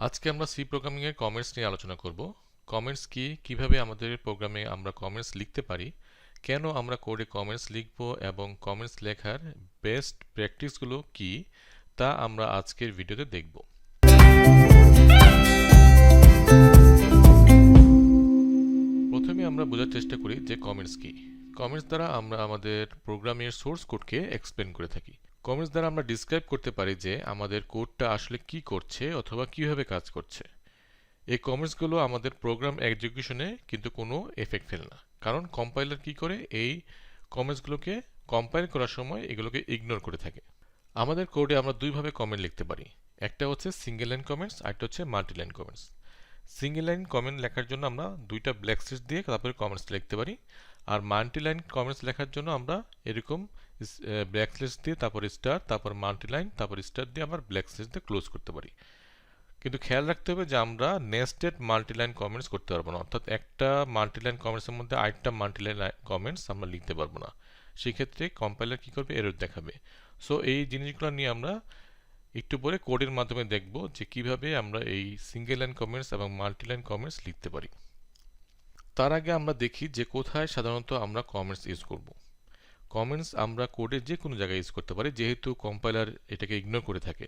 আজকে আমরা C programming এর কমেন্টস নিয়ে আলোচনা করব। কমেন্টস কি, কিভাবে আমাদের প্রোগ্রামে আমরা কমেন্টস লিখতে পারি, কেন আমরা কোডে কমেন্টস লিখব এবং কমেন্টস লেখার বেস্ট প্র্যাকটিসগুলো কি, তা আমরা আজকের ভিডিওতে দেখব। প্রথমে আমরা বোঝার চেষ্টা করি যে কমেন্টস কি। কমেন্টস দ্বারা আমরা আমাদের প্রোগ্রামের সোর্স কোডকে এক্সপ্লেন করে থাকি। কমেন্টস দ্বারা আমরা ডিসক্রাইব করতে পারি যে আমাদের কোডটা আসলে কি করছে অথবা কিভাবে কাজ করছে। এই কমেন্টসগুলো আমাদের প্রোগ্রাম এক্সিকিউশনে কিন্তু কোনো এফেক্ট ফেলে না, কারণ কম্পাইলার কি করে এই কমেন্টসগুলোকে কম্পাইল করার সময় এগুলোকে ইগনোর করে থাকে। আমাদের কোডে আমরা দুইভাবে কমেন্ট লিখতে পারি, একটা হচ্ছে সিঙ্গেল লাইন কমেন্টস, আরেকটা হচ্ছে multi line comments. Single line comment লেখার জন্য আমরা দুইটা ব্ল্যাক স্পেস দিয়ে তারপরে কমেন্টস লিখতে পারি, আর মাল্টি লাইন কমেন্টস লেখার জন্য আমরা এরকম ব্ল্যাক স্পেস দিয়ে তারপর স্টার, তারপর মাল্টি লাইন, তারপর স্টার দিয়ে আবার ব্ল্যাক স্পেস দিয়ে ক্লোজ করতে পারি। কিন্তু খেয়াল রাখতে হবে যে আমরা নেস্টেড মাল্টিলাইন কমেন্টস করতে পারবো না, অর্থাৎ একটা মাল্টিলাইন কমেন্টসের মধ্যে আরেকটা মাল্টিলাইন কমেন্টস আমরা লিখতে পারবো না। সেক্ষেত্রে কম্পাইলার কি করবে, এরর দেখাবে। সো এই জিনিসগুলো নিয়ে আমরা একটু পরে কোডের মাধ্যমে দেখব যে কিভাবে আমরা এই সিঙ্গেল লাইন কমেন্টস এবং মাল্টিলাইন কমেন্টস লিখতে পারি। তার আগে আমরা দেখি যে কোথায় সাধারণত আমরা কমেন্টস ইউজ করব। কমেন্টস আমরা কোডে যে কোনো জায়গায় ইউজ করতে পারি, যেহেতু কম্পাইলার এটাকে ইগনোর করে থাকে।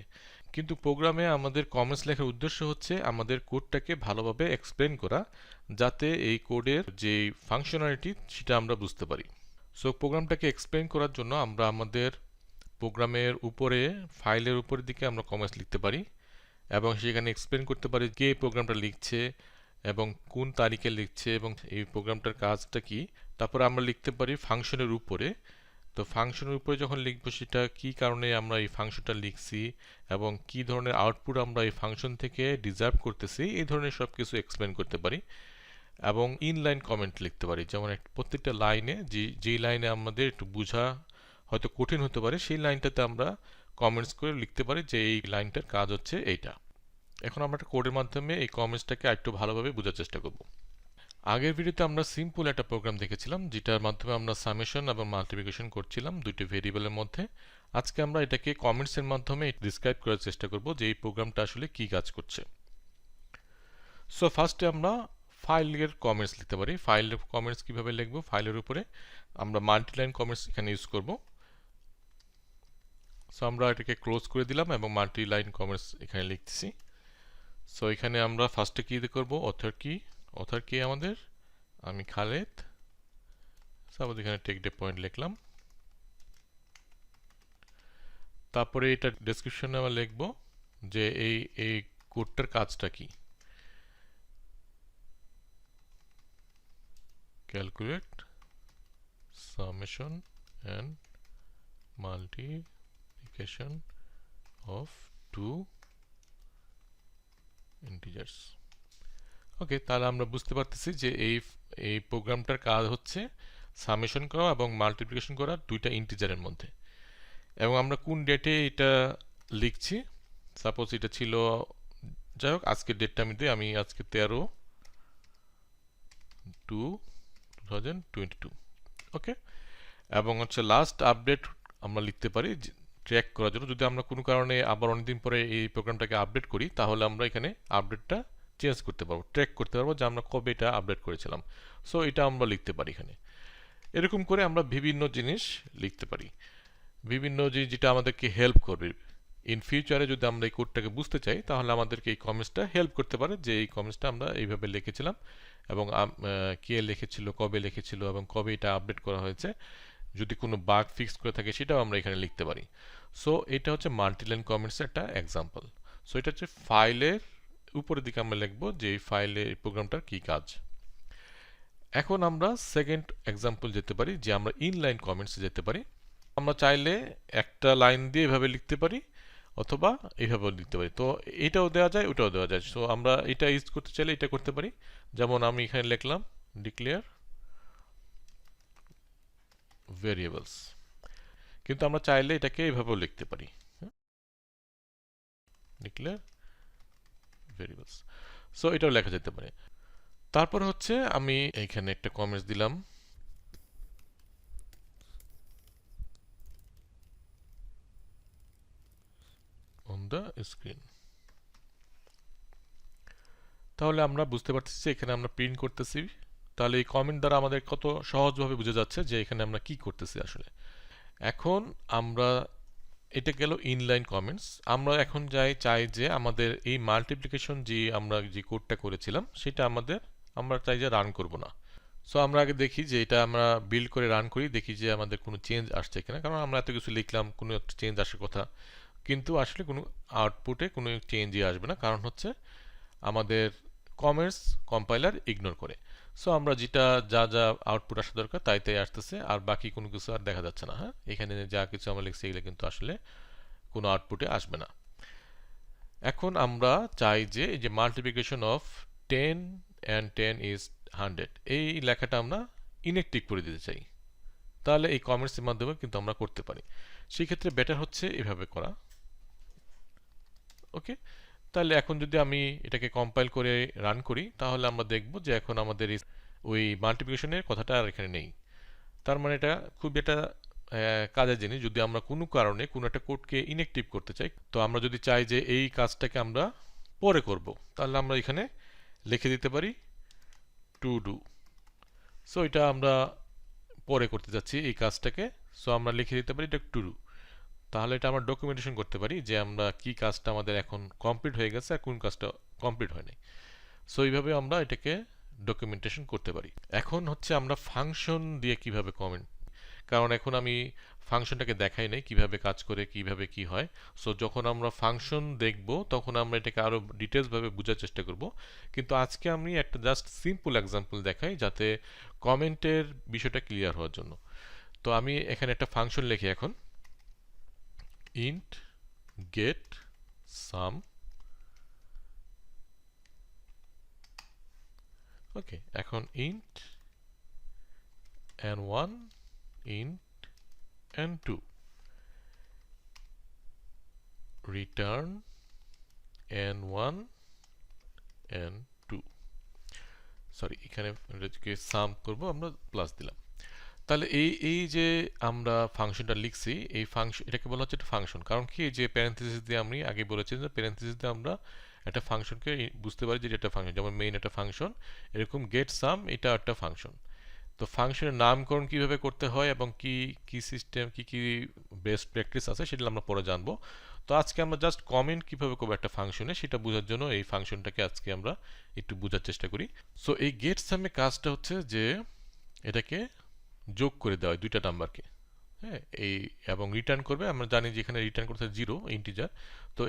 কিন্তু প্রোগ্রামে আমাদের কমেন্টস লেখার উদ্দেশ্য হচ্ছে আমাদের কোডটাকে ভালোভাবে এক্সপ্লেন করা, যাতে এই কোডের যে ফাংশনালিটি সেটা আমরা বুঝতে পারি। সো প্রোগ্রামটাকে এক্সপ্লেন করার জন্য আমরা আমাদের প্রোগ্রামের উপরে, ফাইলের উপরের দিকে আমরা কমেন্টস লিখতে পারি এবং সেখানে এক্সপ্লেন করতে পারি কে প্রোগ্রামটা লিখছে এবং কোন তারিখে লিখছে এবং এই প্রোগ্রামটার কাজটা কি। তারপরে আমরা লিখতে পারি ফাংশনের উপরে। তো ফাংশনের উপরে যখন লিখবো সেটা কি কারণে আমরা এই ফাংশনটা লিখছি এবং কি ধরনের আউটপুট আমরা এই ফাংশন থেকে ডিজার্ভ করতেছি, এই ধরনের সব কিছু এক্সপ্লেন করতে পারি। এবং ইনলাইন কমেন্ট লিখতে পারি, যেমন প্রত্যেকটা লাইনে যেই লাইনে আমাদের একটু বোঝা হয়তো কঠিন হতে পারে, সেই লাইনটাতে আমরা কমেন্টস করে লিখতে পারি যে এই লাইনটার কাজ হচ্ছে এইটা। এখন আমরা একটা কোডের মাধ্যমে এই কমেন্টসটাকে আরেকটু ভালোভাবে বোঝার চেষ্টা করব। আগের ভিডিওতে আমরা সিম্পল একটা প্রোগ্রাম দেখেছিলাম, যেটার মাধ্যমে আমরা সামেশন এবং মাল্টিপ্লিকেশন করছিলাম দুইটি ভেরিয়েবলের মধ্যে। আজকে আমরা এটাকে কমেন্টসের মাধ্যমে ডিসক্রাইব করার চেষ্টা করব যে এই প্রোগ্রামটা আসলে কি কাজ করছে। সো ফার্স্টে আমরা ফাইলের কমেন্টস লিখতে পারি। ফাইলের কমেন্টস কিভাবে লিখব, ফাইলের উপরে আমরা মাল্টিলাইন কমেন্টস এখানে ইউজ করব। সো আমরা এটাকে ক্লোজ করে দিলাম এবং মাল্টিলাইন কমেন্টস এখানে লিখতেছি। সো এখানে আমরা ফার্স্টে কি করব, অথর কি আমাদের, আমি খালেদ। সাপোজ এখানে টেক ডে পয়েন্ট লিখলাম। তারপরে এটা ডেসক্রিপশনে আমরা লিখব যে এই কোডটার কাজটা কি। Calculate summation and multiplication of two integers. Okay, তাহলে আমরা বুঝতে পারতেছি যে এই প্রোগ্রামটার কাজ হচ্ছে সামেশন করা এবং মাল্টিপ্লিকেশন করা দুইটা ইন্টিজারের মধ্যে। এবং আমরা কোন ডেটে এটা লিখছি, সাপোজ এটা ছিল, যাই হোক আজকের ডেটটা আমি আজকে 13/2/2022। ওকে, এবং হচ্ছে লাস্ট আপডেট আমরা লিখতে পারি ট্র্যাক করার জন্য। যদি আমরা কোনো কারণে আবার অনেকদিন পরে এই প্রোগ্রামটাকে আপডেট করি, তাহলে আমরা এখানে আপডেটটা চেঞ্জ করতে পারবো, ট্র্যাক করতে পারবো যে আমরা কবে এটা আপডেট করেছিলাম। সো এটা আমরা লিখতে পারি এখানে। এরকম করে আমরা বিভিন্ন জিনিস লিখতে পারি, বিভিন্ন যেটা আমাদেরকে হেল্প করবে ইন ফিউচারে। যদি আমরা এই কোডটাকে বুঝতে চাই, তাহলে আমাদেরকে এই কমেন্টসটা হেল্প করতে পারে যে এই কমেন্টসটা আমরা এইভাবে লিখেছিলাম এবং কে লিখেছিল, কবে লিখেছিল এবং কবে এটা আপডেট করা হয়েছে। যদি কোনো বাগ ফিক্স করে থাকে সেটাও আমরা এখানে লিখতে পারি। সো এটা হচ্ছে মাল্টিলাইন কমেন্টসের একটা এক্সাম্পল। সো এটা হচ্ছে ফাইলের উপরের দিকে আমরা লিখবো যে এই ফাইলে এই প্রোগ্রামটার কি কাজ। এখন আমরা সেকেন্ড এক্সাম্পল যেতে পারি, যে আমরা ইনলাইন কমেন্টসে যেতে পারি। আমরা চাইলে একটা লাইন দিয়ে এভাবে লিখতে পারি অথবা এইভাবেও লিখতে পারি। তো এটাও দেওয়া যায়, ওটাও দেওয়া যায়। সো আমরা এটা ইউজ করতে চাইলে এটা করতে পারি। যেমন আমি এখানে লিখলাম ডিক্লেয়ার ভেরিয়েবলস, কিন্তু আমরা চাইলে এটাকে এইভাবেও লিখতে পারি, ডিক্লেয়ার ভেরিয়েবলস। সো এটাও লেখা যেতে পারে। তারপর হচ্ছে আমি এখানে একটা কমেন্টস দিলাম অন দ্য স্ক্রিন। তাহলে আমরা বুঝতে পারতেছি যে এখানে আমরা প্রিন্ট করতেছি। তাহলে এই কমেন্ট দ্বারা আমাদের কত সহজভাবে বোঝা যাচ্ছে যে এখানে আমরা কি করতেছি আসলে। এখন আমরা, এটা গেল ইনলাইন কমেন্টস। আমরা এখন চাই যে আমাদের এই মাল্টিপ্লিকেশন যে আমরা যে কোডটা করেছিলাম সেটা আমরা চাই যে রান করব না। সো আমরা আগে দেখি যে এটা আমরা বিল্ড করে রান করি, দেখি যে আমাদের কোনো চেঞ্জ আসছে কিনা, কারণ আমরা এত কিছু লিখলাম, কোনো একটা চেঞ্জ আসার কথা, কিন্তু আসলে কোনো আউটপুটে কোনো চেঞ্জই আসবে না, কারণ হচ্ছে আমাদের কমেন্টস কম্পাইলার ইগনোর করে। সো আমরা যেটা যা যা আউটপুট আসা দরকার তাই তাই আসতেছে, আর বাকি কোনো কিছু আর দেখা যাচ্ছে না। হ্যাঁ, এখানে যা কিছু আমরা লিখছি এগুলো কিন্তু আসলে কোনো আউটপুটে আসবে না। এখন আমরা চাই যে এই যে মাল্টিপ্লিকেশন অফ 10 অ্যান্ড 10 ইজ 100, এই লেখাটা আমরা ইনঅ্যাক্টিভ করে দিতে চাই। তাহলে এই কমেন্টসের মাধ্যমে কিন্তু আমরা করতে পারি। সেই ক্ষেত্রে বেটার হচ্ছে এভাবে করা। ওকে, তাহলে এখন যদি আমি এটাকে কম্পাইল করে রান করি তাহলে আমরা দেখব যে এখন আমাদের ওই মাল্টিপ্লিকেশনের কথাটা আর এখানে নেই। তার মানে এটা খুব একটা কাজের জিনিস। যদি আমরা কোনো কারণে কোনো একটা কোডকে ইনঅ্যাক্টিভ করতে চাই, তো আমরা যদি চাই যে এই কাজটাকে আমরা পরে করব, তাহলে আমরা এখানে লিখে দিতে পারি টু ডু। সো এটা আমরা পরে করতে যাচ্ছি এই কাজটাকে, সো আমরা লিখে দিতে পারি এটা টু ডু। তাহলে এটা আমরা ডকুমেন্টেশন করতে পারি যে আমরা কি কাজটা আমাদের এখন কমপ্লিট হয়ে গেছে আর কোন কাজটা কমপ্লিট হয়নি। সো এইভাবে আমরা এটাকে ডকুমেন্টেশন করতে পারি। এখন হচ্ছে আমরা ফাংশন দিয়ে কিভাবে কমেন্ট, কারণ এখন আমি ফাংশনটাকে দেখাই নাই কিভাবে কাজ করে, কিভাবে কি হয়। সো যখন আমরা ফাংশন দেখব তখন আমরা এটাকে আরো ডিটেলস ভাবে বোঝার চেষ্টা করব, কিন্তু আজকে আমি একটা জাস্ট সিম্পল এক্সাম্পল দেখাই যাতে কমেন্টের বিষয়টা ক্লিয়ার হওয়ার জন্য। তো আমি এখানে একটা ফাংশন লিখি এখন, int get sum। ওকে, এখন int n1 int n2 return n1 n2, sorry এখানে সাম করব, আমরা প্লাস দিলাম। তাহলে এই এই যে আমরা ফাংশনটা লিখছি, এই ফাংশন এটাকে বলা হচ্ছে একটা ফাংশন। কারণ কি, যে প্যারেনথেসিস দিয়ে আমি আগে বলেছি যে প্যারেনথেসিস দিয়ে আমরা একটা ফাংশনকে বুঝতে পারি যে এটা একটা ফাংশন, যেমন মেইন একটা ফাংশন, এরকম গেট সাম এটা একটা ফাংশন। তো ফাংশনের নামকরণ কিভাবে করতে হয় এবং কি কি সিস্টেম কি কি বেস্ট প্র্যাকটিস আছে সেটা আমরা পরে জানবো। তো আজকে আমরা জাস্ট কমেন্ট কিভাবে করবো একটা ফাংশনে সেটা বোঝার জন্য এই ফাংশনটাকে আজকে আমরা একটু বোঝার চেষ্টা করি। সো এই গেট সামে কাজটা হচ্ছে যে এটাকে যোগ করে দেওয়া হয় দুইটা নাম্বারকে। হ্যাঁ, এই এবং রিটার্ন করবে, আমরা জানি যে এখানে রিটার্ন করতে জিরো ইন্টিজার। তো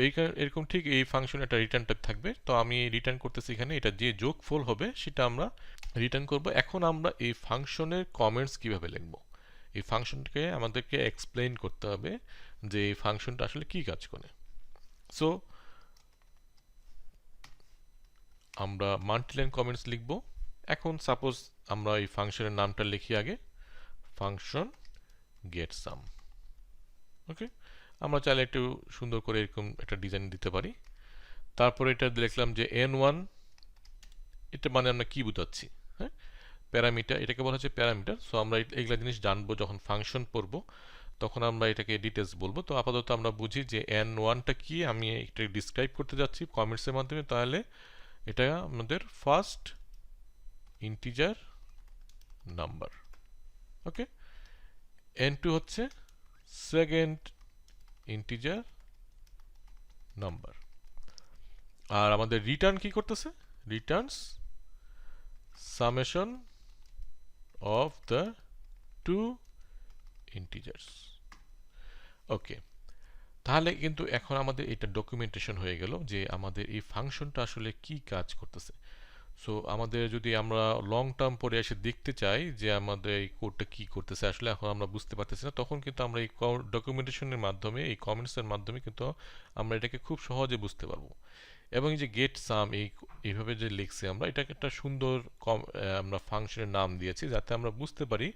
এরকম ঠিক এই ফাংশনে একটা রিটার্ন টাইপ থাকবে। তো আমি রিটার্ন করতেছি এখানে এটা যে যোগফল হবে সেটা আমরা রিটার্ন করব। এখন আমরা এই ফাংশনের কমেন্টস কিভাবে লিখব, এই ফাংশনটাকে আমাদেরকে এক্সপ্লেইন করতে হবে যে এই ফাংশনটা আসলে কি কাজ করে। সো আমরা মাল্টিলাইন কমেন্টস লিখব। এখন সাপোজ আমরা এই ফাংশনের নামটা লিখি আগে, ফাংশন গেট সাম। ওকে, আমরা চাইলে একটু সুন্দর করে এরকম একটা ডিজাইন দিতে পারি। তারপরে এটা লিখলাম যে n1, এটা মানে আমরা কি বোঝাচ্ছি। হ্যাঁ, প্যারামিটার, এটাকে বলা হচ্ছে প্যারামিটার। সো আমরা এগুলা জিনিস জানবো যখন ফাংশন পড়ব, তখন আমরা এটাকে ডিটেলস বলবো। তো আপাতত আমরা বুঝি যে n1টা কি, আমি এটা ডিসক্রাইব করতে যাচ্ছি কমেন্টসের মাধ্যমে। তাহলে এটা আমাদের ফার্স্ট ইন্টিজার নাম্বার। ওকে, n2 হচ্ছে সেকেন্ড ইন্টিজার নাম্বার। আর আমাদের রিটার্ন কি করতেছে, returns summation of the two integers. Okay, তাহলে কিন্তু এখন আমাদের এটা ডকুমেন্টেশন হয়ে গেল যে আমাদের এই ফাংশনটা আসলে কি কাজ করতেছে। সো আমাদের যদি আমরা লং টার্ম পরে এসে দেখতে চাই যে আমাদের এই কোডটা কি করতেছে আসলে এখন আমরা বুঝতে পারতেছি না, তখন কিন্তু আমরা এই ডকুমেন্টেশনের মাধ্যমে, এই কমেন্টসের মাধ্যমে কিন্তু আমরা এটাকে খুব সহজে বুঝতে পারবো। এবং এই যে গেট সাম এইভাবে যে লিখছি আমরা, এটাকে একটা সুন্দর আমরা ফাংশনের নাম দিয়েছি যাতে আমরা বুঝতে পারি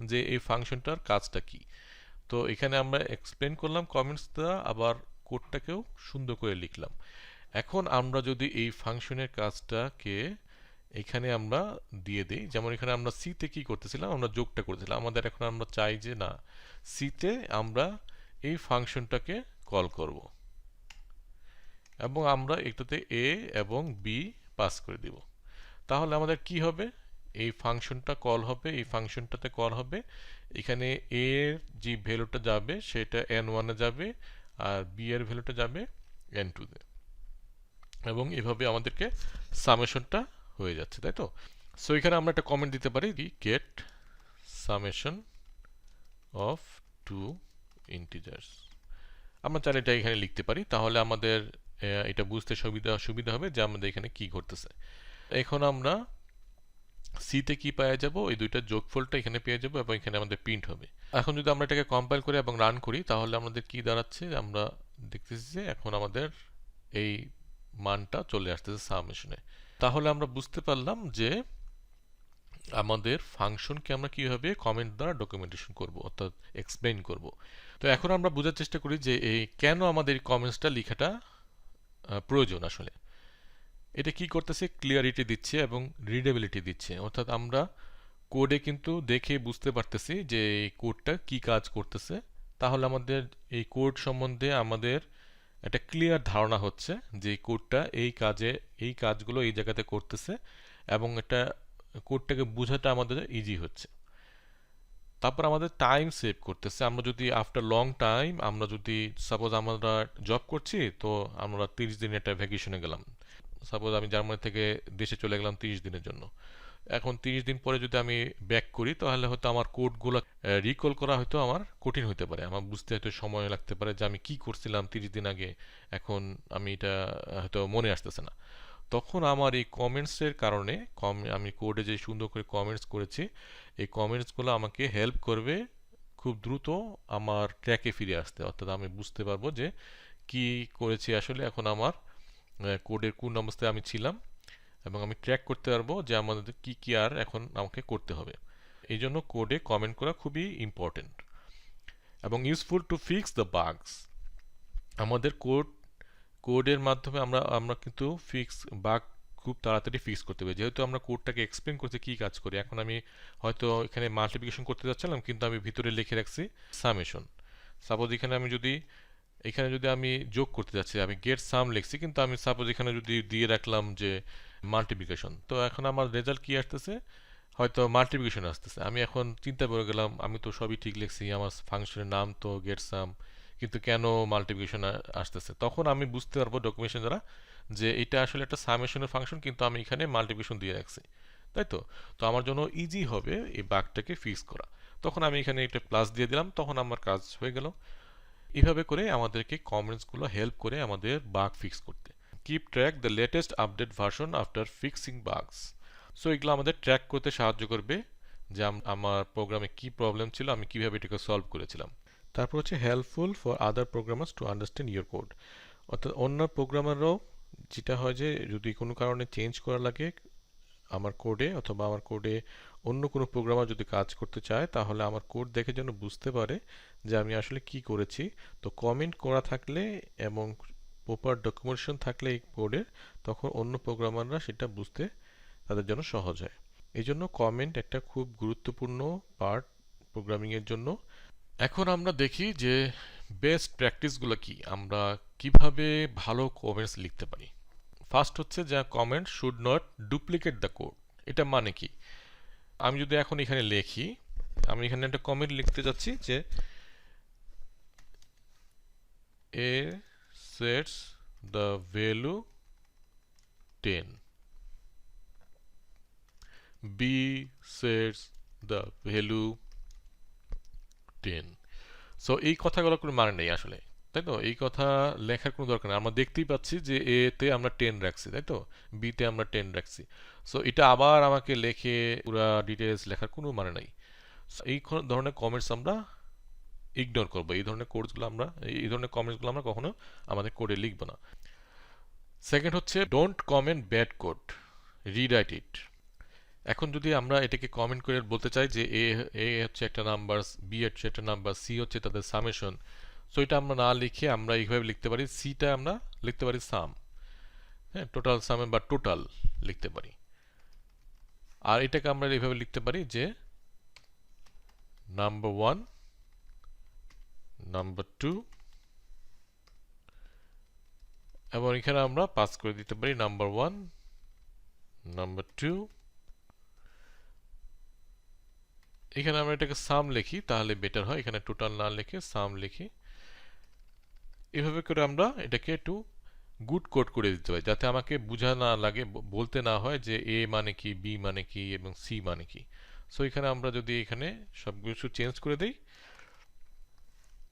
যে এই ফাংশনটার কাজটা কি। তো এখানে আমরা এক্সপ্লেন করলাম কমেন্টস দ্বারা, আবার কোডটাকেও সুন্দর করে লিখলাম। এখন আমরা যদি এই ফাংশনের কাজটাকে এখানে আমরা দিয়ে দিই, যেমন এখানে আমরা সিতে কি করতেছিলাম, আমরা যোগটা করতেছিলাম, আমাদের এখন আমরা চাই যে না, সিতে আমরা এই ফাংশনটাকে কল করব এবং আমরা এটাতে এ এবং বি পাস করে দিব। তাহলে আমাদের কি হবে, এই ফাংশনটা কল হবে, এই ফাংশনটাতে কল হবে, এখানে a এর যে ভ্যালুটা যাবে সেটা n1 এ যাবে, আর b এর ভ্যালুটা যাবে n2 তে, এবং এভাবে আমাদেরকে সামেশনটা হয়ে যাচ্ছে, তাই তো? সো এখানে আমরা একটা কমেন্ট দিতে পারি, get summation of two integers. আমরা চাইলে এটা এখানে লিখতে পারি, তাহলে আমাদের এটা বুঝতে সুবিধা হবে যে আমাদের এখানে কি ঘটতেছে। এখন আমরা সিতে কি পেয়ে যাব, এই দুইটার যোগফলটা এখানে পেয়ে যাব এবং এখানে আমাদের প্রিন্ট হবে। এখন যদি আমরা এটাকে কম্পাইল করি এবং রান করি, তাহলে আমাদের কি দাঁড়াচ্ছে, আমরা দেখতেছি যে এখন আমাদের এই মানটা চলে আসতেছে সামেশনে। তাহলে আমরা বুঝতে পারলাম যে আমাদের ফাংশনকে আমরা কিভাবে কমেন্ট দ্বারা ডকুমেন্টেশন করব, অর্থাৎ এক্সপ্লেইন করব। তো এখন আমরা বোঝার চেষ্টা করি যে এই কেন আমাদের কমেন্টসটা লেখাটা প্রয়োজন আসলে। এটা কি করতেছে, ক্লিয়ারিটি দিচ্ছে এবং রিডেবিলিটি দিচ্ছে, অর্থাৎ আমরা কোডে কিন্তু দেখে বুঝতে পারতেছি যে এই কোডটা কি কাজ করতেছে। তাহলে আমাদের এই কোড সম্বন্ধে আমাদের একটা ক্লিয়ার ধারণা হচ্ছে যে এই কোডটা এই কাজে, এই কাজগুলো এই জায়গাতে করতেছে, এবং এটা কোডটাকে বোঝাটা আমাদের ইজি হচ্ছে। তারপর আমাদের টাইম সেভ করতেছে। আমরা যদি আফটার লং টাইম, আমরা যদি সাপোজ আমরা জব করছি, তো আমরা 30 দিন একটা ভ্যাকেশনে গেলাম, সাপোজ আমি জার্মানি থেকে দেশে চলে গেলাম 30 দিনের জন্য। এখন 30 দিন পরে যদি আমি ব্যাক করি, তাহলে হয়তো আমার কোডগুলো রিকল করা হয়তো আমার কঠিন হতে পারে, আমার বুঝতে হয়তো সময় লাগতে পারে যে আমি কি করছিলাম 30 দিন আগে, এখন আমি এটা হয়তো মনে আসতেছে না। তখন আমার এই কমেন্টসের কারণে, আমি কোডে যে সুন্দর করে কমেন্টস করেছি, এই কমেন্টসগুলো আমাকে হেল্প করবে খুব দ্রুত আমার ট্র্যাকে ফিরে আসতে, অর্থাৎ আমি বুঝতে পারবো যে কি করেছি আসলে, এখন আমার কোডের কোন অবস্থায় আমি ছিলাম, এবং আমি ট্র্যাক করতে পারবো যে আমাদের কি কি আর এখন আমাকে করতে হবে। এই জন্য কোডে কমেন্ট করা খুবই ইম্পর্টেন্ট এবং ইউজফুল টু ফিক্স দ্য বাগস। আমাদের কোডের মাধ্যমে আমরা আমরা কিন্তু বাগ খুব তাড়াতাড়ি ফিক্স করতে পারি, যেহেতু আমরা কোডটাকে এক্সপ্লেন করতে কি কাজ করি। এখন আমি হয়তো এখানে মাল্টিপ্লিকেশন করতে যাচ্ছিলাম, কিন্তু আমি ভিতরে লিখে রাখছি সামেশন। সাপোজ এখানে যদি আমি যোগ করতে যাচ্ছি, আমি গেট সাম লিখছি, কিন্তু আমি সাপোজ এখানে যদি দিয়ে রাখলাম যে মাল্টিপ্লিকেশন, তো এখন আমার রেজাল্ট কি আসতেছে, হয়তো মাল্টিপ্লিকেশন আসতেছে। আমি এখন চিন্তা করে গেলাম, আমি তো সবই ঠিক লিখছি, আমার ফাংশনের নাম তো গেট সাম, কিন্তু কেন মাল্টিপ্লিকেশন আসতেছে? তখন আমি বুঝতে পারবো ডকুমেন্টেশন দ্বারা যে এটা আসলে একটা সামেশনের ফাংশন, কিন্তু আমি এখানে মাল্টিপ্লিকেশন দিয়ে রাখছি, তাই তো? তো আমার জন্য ইজি হবে এই বাগটাকে ফিক্স করা। তখন আমি এখানে একটা প্লাস দিয়ে দিলাম, তখন আমার কাজ হয়ে গেল। এভাবে করে আমাদেরকে কমেন্টসগুলো হেল্প করে আমাদের বাগ ফিক্স করতে। Keep track the latest update version after fixing বাগস। So এগুলো আমাদের ট্র্যাক করতে সাহায্য করবে যে আমার প্রোগ্রামে কি প্রবলেম ছিল, আমি কিভাবে এটাকে সলভ করেছিলাম। তারপর হচ্ছে helpful for other programmers to understand your code, অর্থাৎ অন্য প্রোগ্রামাররাও, যেটা হয় যে যদি কোনো কারণে চেঞ্জ করা লাগে আমার কোডে, অথবা আমার কোডে অন্য কোনো প্রোগ্রামার যদি কাজ করতে চায়, তাহলে আমার কোড দেখে যেন বুঝতে পারে যে আমি আসলে কি করেছি। তো কমেন্ট করা থাকলে এবং প্রপার ডকুমেন্টেশন থাকলে এই কোডের, তখন অন্য প্রোগ্রামাররা সেটা বুঝতে তাদের জন্য সহজ হয়। এই জন্য কমেন্ট একটা খুব গুরুত্বপূর্ণ পার্ট প্রোগ্রামিংয়ের জন্য। এখন আমরা দেখি যে বেস্ট প্র্যাকটিসগুলো কি, আমরা কিভাবে ভালো কমেন্টস লিখতে পারি। ফার্স্ট হচ্ছে যে comment should not duplicate the code. এটা মানে কি, আমি যদি এখন এখানে লিখি, আমি এখানে একটা কমেন্ট লিখতে যাচ্ছি যে a sets the value 10, b sets the value 10। So এই কথাগুলো কোনো মানে নেই আসলে, তাই তো? এই কথা লেখার কোনো দরকার নেই, আমরা দেখতেই পাচ্ছি যে এ তে আমরা 10 রাখছি, তাই তো? বি তে আমরা 10 রাখছি। সো এটা আবার আমাকে লিখে পুরা ডিটেলস লেখার কোনো মানে নাই। এই ধরনের কমেন্টস আমরা ইগনোর করবো, এই ধরনের কমেন্টসগুলো আমরা কখনো আমাদের কোডে লিখবো না। সেকেন্ড হচ্ছে don't comment bad code, rewrite it. এখন যদি আমরা এটাকে কমেন্ট করে বলতে চাই যে এ হচ্ছে একটা নাম্বার, বি হচ্ছে একটা নাম্বার, সি হচ্ছে তাদের সামেশন, সো এটা আমরা না লিখে আমরা এইভাবে লিখতে পারি, সিটা আমরা লিখতে পারি সাম, হ্যাঁ, টোটাল সাম বা টোটাল লিখতে পারি। আর এটাকে আমরা এইভাবে লিখতে পারি যে নাম্বার 1, নাম্বার 2, এবং এখানে আমরা পাস করে দিতে পারি নাম্বার 1, নাম্বার 2, এখানে আমরা এটাকে সাম লিখি তাহলে বেটার হয়, এখানে টোটাল না লিখে সাম লিখি। এভাবে করে আমরা এটাকে একটু গুড কোড করে দিতে পারি, যাতে আমাকে বোঝা না লাগে, বলতে না হয় যে এ মানে কি, বি মানে কি এবং সি মানে কি। সো এখানে আমরা যদি এখানে সব কিছু চেঞ্জ করে দেই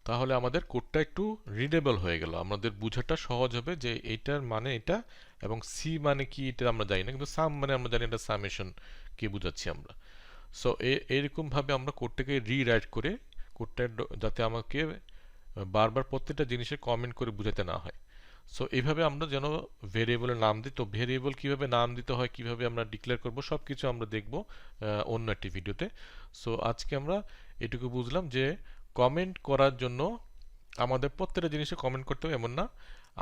তাহলে আমাদের কোডটা একটু রিডেবল হয়ে গেল, আমাদের বোঝাটা সহজ হবে যে এটার মানে এটা এবং সি মানে কি এটা আমরা জানি না, কিন্তু সাম মানে আমরা জানি এটা সামেশন কি বোঝাচ্ছি আমরা। সো এরকম ভাবে আমরা কোডটাকে রিরাইট করে কোডটা যাতে আমাকে বারবার প্রত্যেকটা জিনিসের কমেন্ট করে বোঝাতে না হয়। সো এইভাবে আমরা যেন ভেরিয়েবলের নাম দিই, তো ভেরিয়েবল কিভাবে নাম দিতে হয়, কিভাবে আমরা ডিক্লেয়ার করব, সব কিছু আমরা দেখব অন্য একটি ভিডিওতে। সো আজকে আমরা এটুকু বুঝলাম যে কমেন্ট করার জন্য আমাদের প্রত্যেকটা জিনিসে কমেন্ট করতে হবে এমন না,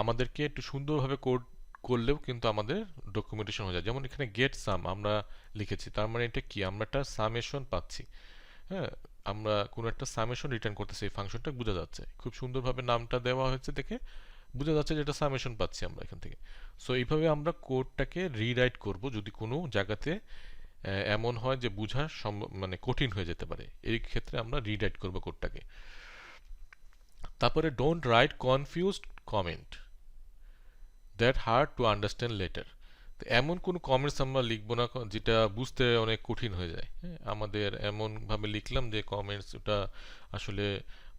আমাদেরকে একটু সুন্দরভাবে কোড করলেও কিন্তু আমাদের ডকুমেন্টেশন হয়ে যায়। যেমন এখানে গেট সাম আমরা লিখেছি, তার মানে এটা কি, আমরা একটা সামেশন পাচ্ছি। হ্যাঁ, আমরা কোনো একটা সামেশন রিটার্ন করতেছি, এই ফাংশনটা বোঝা যাচ্ছে, খুব সুন্দরভাবে নামটা দেওয়া হয়েছে দেখে বোঝা যাচ্ছে যে এটা সামেশন পাচ্ছি আমরা এখান থেকে। সো এইভাবে আমরা কোডটাকে রিরাইট করব যদি কোনো জায়গাতে এমন হয় যে বোঝা মানে কঠিন হয়ে যেতে পারে, এই ক্ষেত্রে আমরা রিরাইট করব কোডটাকে। তারপরে don't write confused comment that hard to understand letter. তো এমন কোনো কমেন্টস আমরা লিখবো না যেটা বুঝতে অনেক কঠিন হয়ে যায়। হ্যাঁ, আমাদের এমনভাবে লিখলাম যে কমেন্টস ওটা আসলে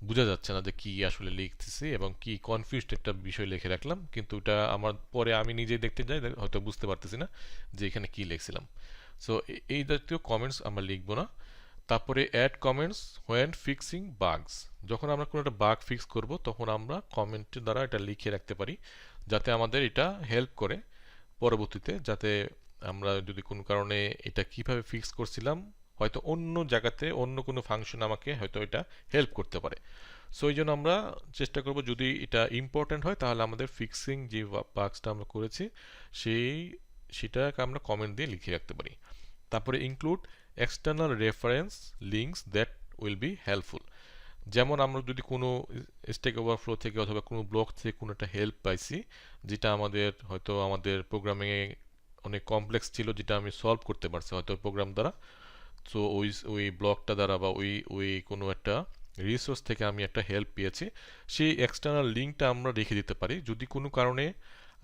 বোঝা যাচ্ছে না যে কি আসলে লিখতেছি, এবং কি কনফিউজড একটা বিষয় লিখে রাখলাম, কিন্তু এটা আমার পরে আমি নিজেই দেখতে যাই হয়তো বুঝতে পারতেছি না যে এখানে কি লিখছিলাম। সো এই জাতীয় কমেন্টস আমরা লিখবো না। তারপরে add comments when fixing bugs, যখন আমরা কোনো একটা বাগ ফিক্স করব তখন আমরা কমেন্টের দ্বারা এটা লিখে রাখতে পারি, যাতে আমাদের এটা হেল্প করে পরবর্তীতে, যাতে আমরা যদি কোনো কারণে এটা কিভাবে ফিক্স করছিলাম হয়তো অন্য জায়গাতে অন্য কোনো ফাংশন আমাকে হয়তো এটা হেল্প করতে পারে। সো এই জন্য আমরা চেষ্টা করব যদি এটা ইম্পর্ট্যান্ট হয় তাহলে আমাদের ফিক্সিং যে বাগসটা আমরা করেছি সেটাকে আমরা কমেন্ট দিয়ে লিখে রাখতে পারি। তারপরে include external reference links that will be helpful, যেমন আমরা যদি কোনো স্ট্যাক ওভারফ্লো থেকে অথবা কোনো ব্লক থেকে কোনো একটা হেল্প পাইছি যেটা আমাদের হয়তো আমাদের প্রোগ্রামিংয়ে অনেক কমপ্লেক্স ছিল, যেটা আমি সলভ করতে পারছি হয়তো প্রোগ্রাম দ্বারা, সো ওই ওই ব্লকটা দ্বারা বা ওই ওই কোনো একটা রিসোর্স থেকে আমি একটা হেল্প পেয়েছি, সেই এক্সটার্নাল লিঙ্কটা আমরা রেখে দিতে পারি। যদি কোনো কারণে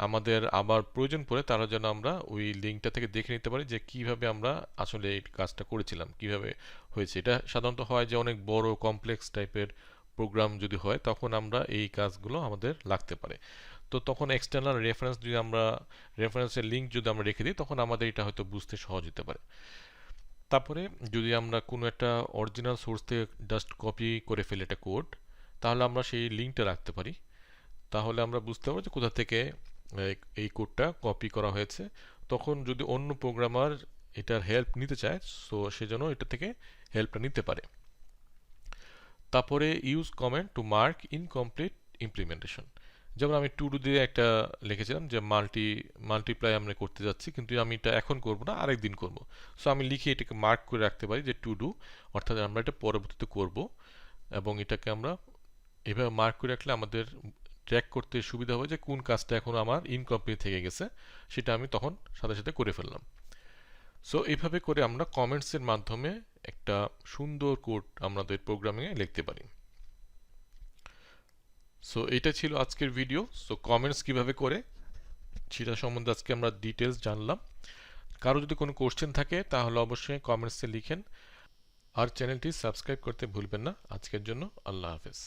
আমাদের আবার প্রয়োজন পড়ে তারা যেন আমরা ওই লিঙ্কটা থেকে দেখে নিতে পারি যে কিভাবে আমরা আসলে এই কাজটা করেছিলাম, কিভাবে হয়েছে। এটা সাধারণত হয় যে অনেক বড় কমপ্লেক্স টাইপের প্রোগ্রাম যদি হয় তখন আমরা এই কাজগুলো আমাদের লাগতে পারে। তো তখন এক্সটার্নাল রেফারেন্স যদি আমরা রেফারেন্সের লিঙ্ক যদি আমরা রেখে দিই তখন আমাদের এটা হয়তো বুঝতে সহজ হতে পারে। তারপরে যদি আমরা কোনো একটা অরিজিনাল সোর্স থেকে জাস্ট কপি করে ফেলি একটা কোড, তাহলে আমরা সেই লিঙ্কটা রাখতে পারি, তাহলে আমরা বুঝতে পারবো যে কোথা থেকে এই কোডটা কপি করা হয়েছে। তখন যদি অন্য প্রোগ্রামার এটার হেল্প নিতে চায় সো সেজন্য এটা থেকে হেল্পটা নিতে পারে। তারপরে use comment to mark incomplete implementation, যেমন আমি টু ডু দিয়ে একটা লিখেছিলাম যে মাল্টিপ্লাই আমরা করতে যাচ্ছি, কিন্তু আমি এটা এখন করব না, আরেকদিন করব। সো আমি লিখে এটাকে মার্ক করে রাখতে পারি যে টু ডু, অর্থাৎ আমরা এটা পরবর্তীতে করব, এবং এটাকে আমরা এভাবে মার্ক করে রাখলে আমাদের ট্র্যাক করতে সুবিধা হবে যে কোন কাজটা এখন আমার ইনকমপ্লিট থেকে গেছে, সেটা আমি তখন সাথে সাথে করে ফেললাম। সো এইভাবে করে আমরা কমেন্টসের মাধ্যমে একটা সুন্দর কোড আমাদের প্রোগ্রামিংয়ে লিখতে পারি। সো এটা ছিল আজকের ভিডিও। সো কমেন্টস কিভাবে করে সেটা সম্বন্ধে আজকে আমরা ডিটেলস জানলাম। কারো যদি কোনো কোশ্চেন থাকে তাহলে অবশ্যই কমেন্টসে লিখেন, আর চ্যানেলটি সাবস্ক্রাইব করতে ভুলবেন না। আজকের জন্য আল্লাহ হাফেজ।